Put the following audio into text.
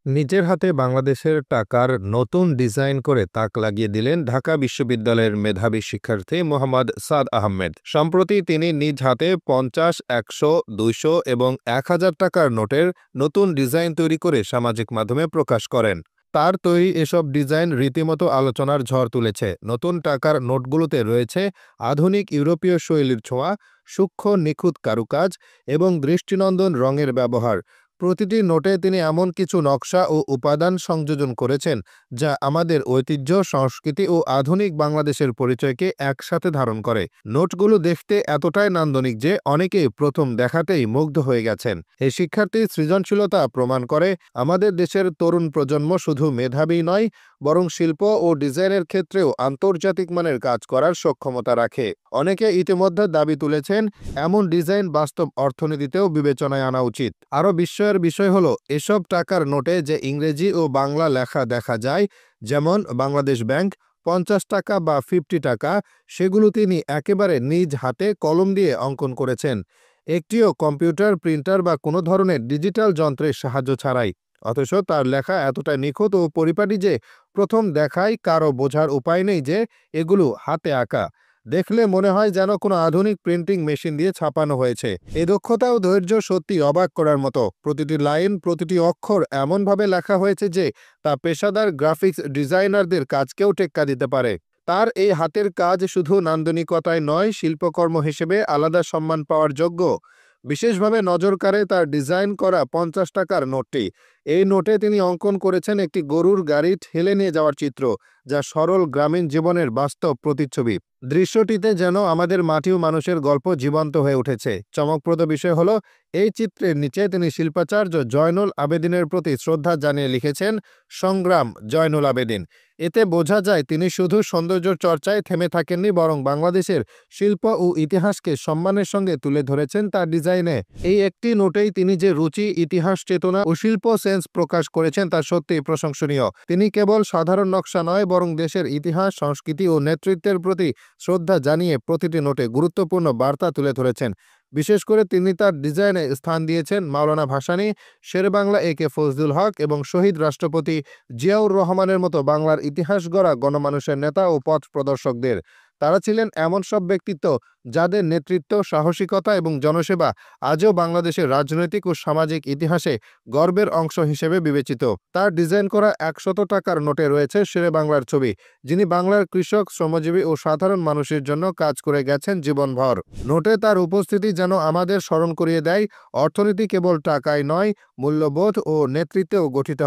নিজের হাতে বাংলাদেশের টাকার নতুন ডিজাইন করে তাক লাগিয়ে দিলেন ঢাকা বিশ্ববিদ্যালয়ের মেধাবী শিক্ষার্থী মোহাম্মদ সাদ আহমেদ। সম্প্রতি তিনি নিজ হাতে ৫০, ১০০, ২০০ এবং ১,০০০ টাকার নোটের নতুন ডিজাইন তৈরি করে সামাজিক মাধ্যমে প্রকাশ করেন। তার তৈরি এসব ডিজাইন রীতিমতো আলোচনার ঝড় তুলেছে। নতুন টাকার নোটগুলোতে রয়েছে আধুনিক ইউরোপীয় শৈলীর ছোঁয়া, সূক্ষ্ম নিখুঁত কারুকাজ এবং দৃষ্টিনন্দন রঙের ব্যবহার। প্রতিটি নোটে তিনি এমন কিছু নকশা ও উপাদান সংযোজন করেছেন যা আমাদের ঐতিহ্য, সংস্কৃতি ও আধুনিক বাংলাদেশের পরিচয়কে একসাথে ধারণ করে। নোটগুলো দেখতে এতটাই নান্দনিক যে অনেকেই প্রথম দেখাতেই মুগ্ধ হয়ে গেছেন। এই শিক্ষার্থীর সৃজনশীলতা প্রমাণ করে আমাদের দেশের তরুণ প্রজন্ম শুধু মেধাবী নয়, বরং শিল্প ও ডিজাইনের ক্ষেত্রেও আন্তর্জাতিক মানের কাজ করার সক্ষমতা রাখে। অনেকে ইতিমধ্যে দাবি তুলেছেন এমন ডিজাইন বাস্তব অর্থনীতিতেও বিবেচনায় আনা উচিত। আরও বিস্ময়ের বিষয় হলো এসব টাকার নোটে যে ইংরেজি ও বাংলা লেখা দেখা যায়, যেমন বাংলাদেশ ব্যাংক, ৫০ টাকা বা 50 টাকা, সেগুলো তিনি একেবারে নিজ হাতে কলম দিয়ে অঙ্কন করেছেন, একটিও কম্পিউটার, প্রিন্টার বা কোনো ধরনের ডিজিটাল যন্ত্রের সাহায্য ছাড়াই। অথচ তার লেখা এতটাই নিখুঁত ও পরিপাটি যে প্রথম দেখায় কারো বোঝার উপায় নেই যে এগুলো হাতে আঁকা। দেখলে মনে হয় যেন কোনো আধুনিক প্রিন্টিং মেশিন দিয়ে ছাপানো হয়েছে। এই দক্ষতা ও ধৈর্য সত্যি অবাক করার মতো। প্রতিটি লাইন, প্রতিটি অক্ষর এমনভাবে লেখা হয়েছে যে তা পেশাদার গ্রাফিক্স ডিজাইনারদের কাজকেও টেক্কা দিতে পারে। তার এই হাতের কাজ শুধু নান্দনিকতায় নয়, শিল্পকর্ম হিসেবে আলাদা সম্মান পাওয়ার যোগ্য। বিশেষভাবে নজর কাড়ে তার ডিজাইন করা ৫০ টাকার নোটটি। এই নোটে তিনি অঙ্কন করেছেন একটি গরুর গাড়ি ঠেলে নিয়ে যাওয়ার চিত্র, যা সরল গ্রামীণ জীবনের বাস্তব প্রতিচ্ছবি। দৃশ্যটিতে যেন আমাদের মাটি ও মানুষের গল্প জীবন্ত হয়ে উঠেছে। চমকপ্রদ বিষয় হলো এই চিত্রের নিচে তিনি শিল্পাচার্য জয়নুল আবেদিনের প্রতি শ্রদ্ধা জানিয়ে লিখেছেন, সংগ্রাম জয়নুল আবেদিন। এতে বোঝা যায় তিনি শুধু সৌন্দর্য চর্চায় থেমে থাকেননি, বরং বাংলাদেশের শিল্প ও ইতিহাসকে সম্মানের সঙ্গে তুলে ধরেছেন তার ডিজাইনে। এই একটি নোটেই তিনি যে রুচি, ইতিহাস চেতনা ও শিল্প সেন্স প্রকাশ করেছেন তা সত্যিই প্রশংসনীয়। তিনি কেবল সাধারণ নকশা নয়, বরং দেশের ইতিহাস, সংস্কৃতি ও নেতৃত্বের প্রতি শ্রদ্ধা জানিয়ে প্রতিটি নোটে গুরুত্বপূর্ণ বার্তা তুলে ধরেছেন। বিশেষ করে তিনি তার ডিজাইনে স্থান দিয়েছেন মাওলানা ভাসানী, শেরেবাংলা এ.কে ফজলুল হক এবং শহীদ রাষ্ট্রপতি জিয়াউর রহমানের মতো বাংলার ইতিহাস গড়া গণমানুষের নেতা ও পথ প্রদর্শকদের। তারা ছিলেন এমন সব ব্যক্তিত্ব যাদের নেতৃত্ব, সাহসিকতা এবং জনসেবা আজও বাংলাদেশের রাজনৈতিক ও সামাজিক ইতিহাসে গর্বের অংশ হিসেবে বিবেচিত। তার ডিজাইন করা ১০০ টাকার নোটে রয়েছে শেরেবাংলার ছবি, যিনি বাংলার কৃষক, শ্রমজীবী ও সাধারণ মানুষের জন্য কাজ করে গেছেন জীবনভর। নোটে তার উপস্থিতি যেন আমাদের স্মরণ করিয়ে দেয় অর্থনীতি কেবল টাকায় নয়, মূল্যবোধ ও নেতৃত্বেও গঠিত